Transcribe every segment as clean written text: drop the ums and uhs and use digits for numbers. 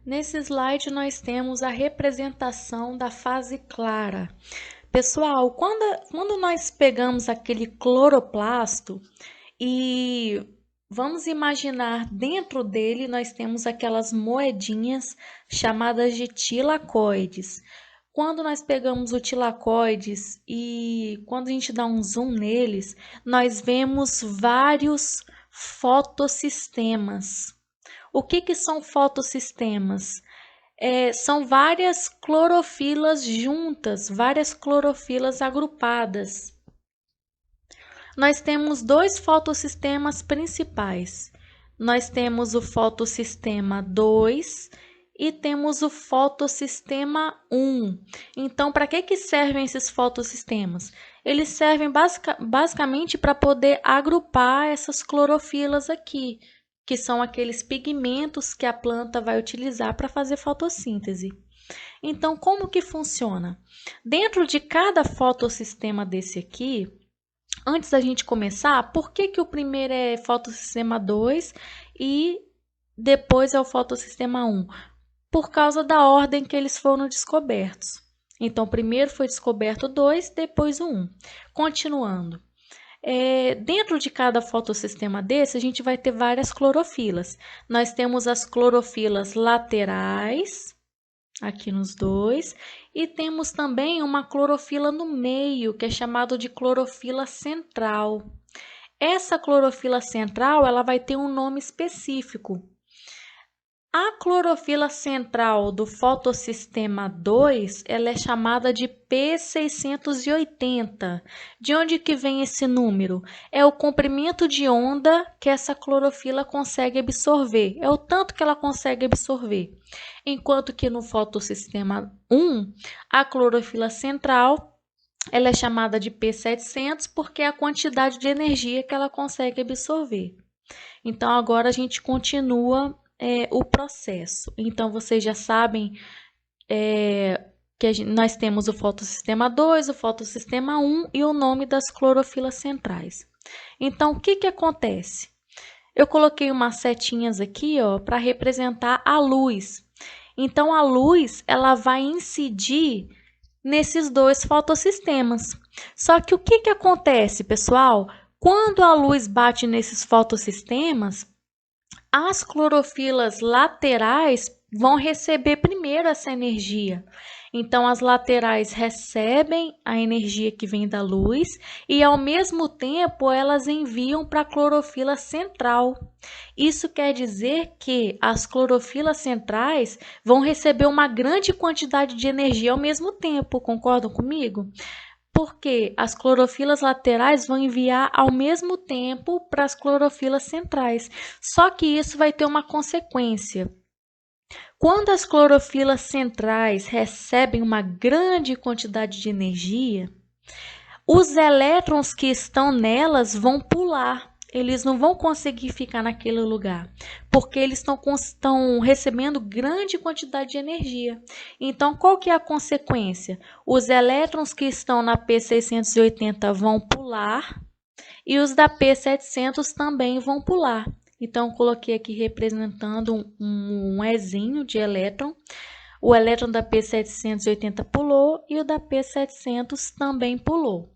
Nesse slide nós temos a representação da fase clara. Pessoal, quando nós pegamos aquele cloroplasto e vamos imaginar dentro dele nós temos aquelas moedinhas chamadas de tilacoides. Quando nós pegamos o tilacoides e quando a gente dá um zoom neles, nós vemos vários fotossistemas. O que são fotossistemas? São várias clorofilas juntas, várias clorofilas agrupadas. Nós temos dois fotossistemas principais. Nós temos o fotossistema 2 e temos o fotossistema 1. Então, para que servem esses fotossistemas? Eles servem basicamente para poder agrupar essas clorofilas aqui, que são aqueles pigmentos que a planta vai utilizar para fazer fotossíntese. Então, como que funciona? Dentro de cada fotossistema desse aqui, antes da gente começar, por que o primeiro é fotossistema 2 e depois é o fotossistema 1? Por causa da ordem que eles foram descobertos. Então, primeiro foi descoberto o 2, depois o 1. Continuando. Dentro de cada fotossistema desse, a gente vai ter várias clorofilas. Nós temos as clorofilas laterais, aqui nos dois, e temos também uma clorofila no meio, que é chamada de clorofila central. Essa clorofila central, ela vai ter um nome específico. A clorofila central do fotossistema 2, ela é chamada de P680. De onde que vem esse número? É o comprimento de onda que essa clorofila consegue absorver. É o tanto que ela consegue absorver. Enquanto que no fotossistema 1, a clorofila central, ela é chamada de P700 porque é a quantidade de energia que ela consegue absorver. Então, agora a gente continua o processo. Então, vocês já sabem que nós temos o fotossistema 2, o fotossistema 1 e o nome das clorofilas centrais. Então, o que acontece? Eu coloquei umas setinhas aqui para representar a luz. Então, a luz ela vai incidir nesses dois fotossistemas. Só que o que acontece, pessoal? Quando a luz bate nesses fotossistemas, as clorofilas laterais vão receber primeiro essa energia. Então, as laterais recebem a energia que vem da luz e, ao mesmo tempo, elas enviam para a clorofila central. Isso quer dizer que as clorofilas centrais vão receber uma grande quantidade de energia ao mesmo tempo. Concordam comigo? Porque as clorofilas laterais vão enviar ao mesmo tempo para as clorofilas centrais. Só que isso vai ter uma consequência. Quando as clorofilas centrais recebem uma grande quantidade de energia, os elétrons que estão nelas vão pular. Eles não vão conseguir ficar naquele lugar, porque eles estão recebendo grande quantidade de energia. Então, qual que é a consequência? Os elétrons que estão na P680 vão pular e os da P700 também vão pular. Então, coloquei aqui representando um Ezinho de elétron. O elétron da P780 pulou e o da P700 também pulou.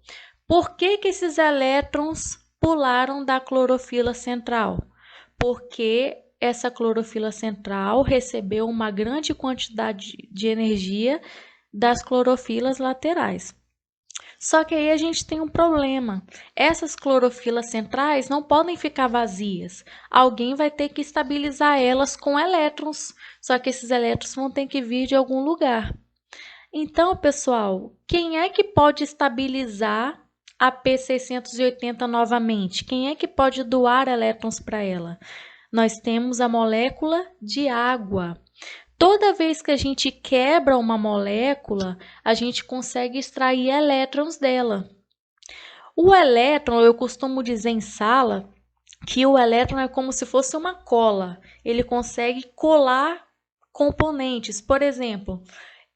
Por que esses elétrons pularam da clorofila central? Porque essa clorofila central recebeu uma grande quantidade de energia das clorofilas laterais. Só que aí a gente tem um problema. Essas clorofilas centrais não podem ficar vazias. Alguém vai ter que estabilizar elas com elétrons. Só que esses elétrons vão ter que vir de algum lugar. Então, pessoal, quem é que pode estabilizar a P680 novamente? Quem é que pode doar elétrons para ela? Nós temos a molécula de água. Toda vez que a gente quebra uma molécula, a gente consegue extrair elétrons dela. O elétron, eu costumo dizer em sala, que o elétron é como se fosse uma cola. Ele consegue colar componentes. Por exemplo,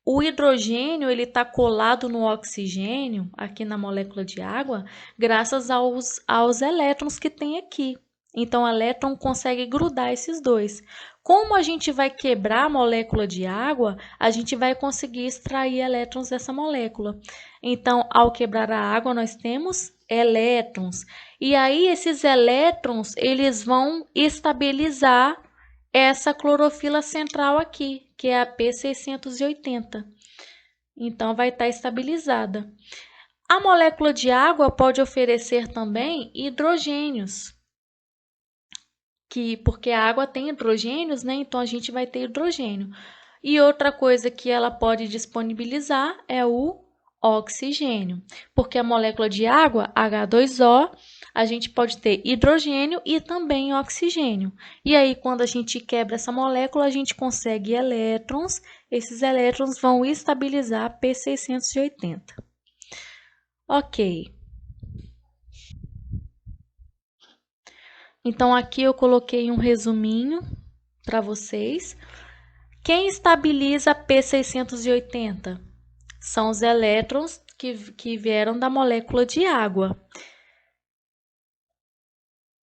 o hidrogênio ele está colado no oxigênio, aqui na molécula de água, graças aos elétrons que tem aqui. Então, o elétron consegue grudar esses dois. Como a gente vai quebrar a molécula de água, a gente vai conseguir extrair elétrons dessa molécula. Então, ao quebrar a água, nós temos elétrons. E aí, esses elétrons, eles vão estabilizar essa clorofila central aqui, que é a P680. Então, vai estar estabilizada. A molécula de água pode oferecer também hidrogênios, porque a água tem hidrogênios, né? Então, a gente vai ter hidrogênio. E outra coisa que ela pode disponibilizar é o oxigênio, porque a molécula de água, H2O, a gente pode ter hidrogênio e também oxigênio. E aí, quando a gente quebra essa molécula, a gente consegue elétrons. Esses elétrons vão estabilizar P680. Ok. Então, aqui eu coloquei um resuminho para vocês. Quem estabiliza P680? São os elétrons que vieram da molécula de água.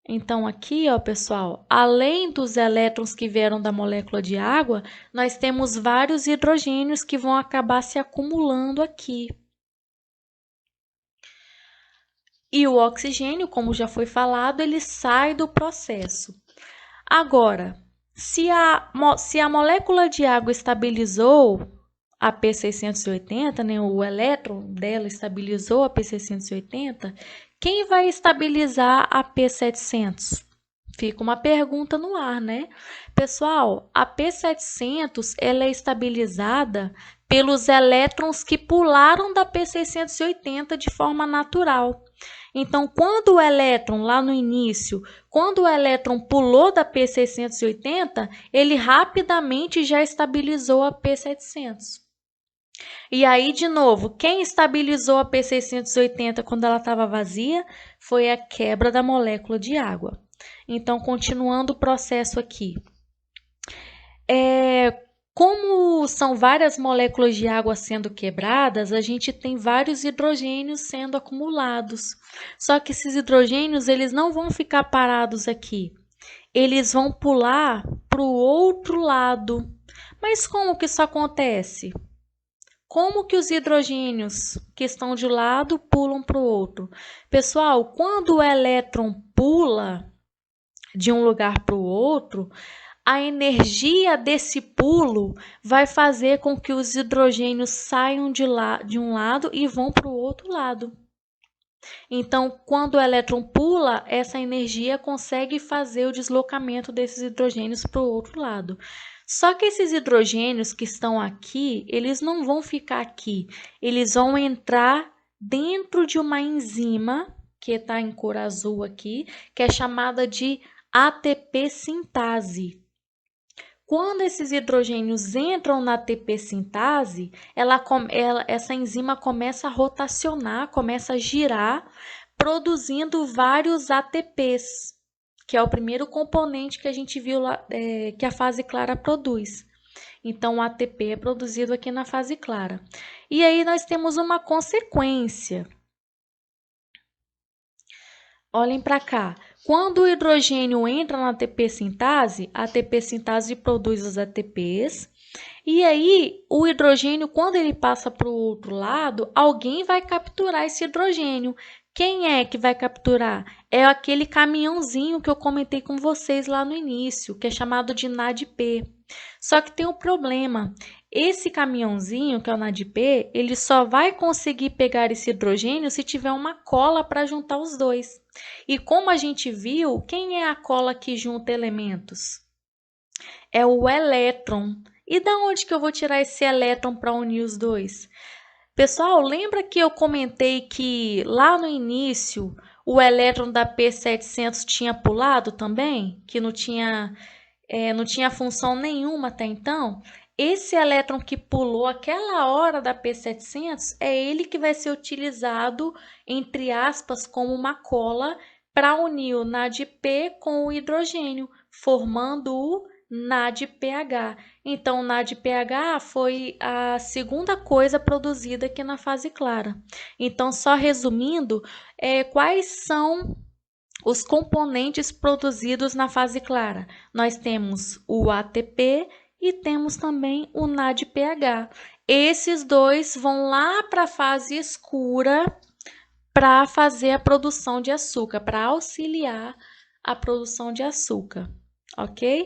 Então, aqui, ó, pessoal, além dos elétrons que vieram da molécula de água, nós temos vários hidrogênios que vão acabar se acumulando aqui. E o oxigênio, como já foi falado, ele sai do processo. Agora, se a molécula de água estabilizou a P680, né, o elétron dela estabilizou a P680, quem vai estabilizar a P700? Fica uma pergunta no ar, né? Pessoal, a P700 ela é estabilizada pelos elétrons que pularam da P680 de forma natural. Então, quando o elétron, lá no início, quando o elétron pulou da P680, ele rapidamente já estabilizou a P700. E aí, de novo, quem estabilizou a P680 quando ela estava vazia foi a quebra da molécula de água. Então, continuando o processo aqui. Como são várias moléculas de água sendo quebradas, a gente tem vários hidrogênios sendo acumulados. Só que esses hidrogênios, eles não vão ficar parados aqui. Eles vão pular para o outro lado. Mas como que isso acontece? Como que os hidrogênios que estão de um lado pulam para o outro? Pessoal, quando o elétron pula de um lugar para o outro, a energia desse pulo vai fazer com que os hidrogênios saiam de um lado e vão para o outro lado. Então, quando o elétron pula, essa energia consegue fazer o deslocamento desses hidrogênios para o outro lado. Só que esses hidrogênios que estão aqui, eles não vão ficar aqui. Eles vão entrar dentro de uma enzima, que está em cor azul aqui, que é chamada de ATP sintase. Quando esses hidrogênios entram na ATP sintase, essa enzima começa a rotacionar, começa a girar, produzindo vários ATPs, que é o primeiro componente que a gente viu lá, que a fase clara produz. Então, o ATP é produzido aqui na fase clara. E aí nós temos uma consequência. Olhem para cá. Quando o hidrogênio entra na ATP sintase, a ATP sintase produz os ATPs. E aí, o hidrogênio, quando ele passa para o outro lado, alguém vai capturar esse hidrogênio. Quem é que vai capturar? É aquele caminhãozinho que eu comentei com vocês lá no início, que é chamado de NADP. Só que tem um problema. Esse caminhãozinho, que é o NADP, ele só vai conseguir pegar esse hidrogênio se tiver uma cola para juntar os dois. E como a gente viu, quem é a cola que junta elementos? É o elétron. E da onde que eu vou tirar esse elétron para unir os dois? Pessoal, lembra que eu comentei que lá no início o elétron da P700 tinha pulado também? Que não tinha função nenhuma até então? Esse elétron que pulou aquela hora da P700 é ele que vai ser utilizado, entre aspas, como uma cola para unir o NADP com o hidrogênio, formando o NADPH. Então, o NADPH foi a segunda coisa produzida aqui na fase clara. Então, só resumindo, quais são os componentes produzidos na fase clara. Nós temos o ATP e temos também o NADPH. Esses dois vão lá para a fase escura para fazer a produção de açúcar, para auxiliar a produção de açúcar, ok?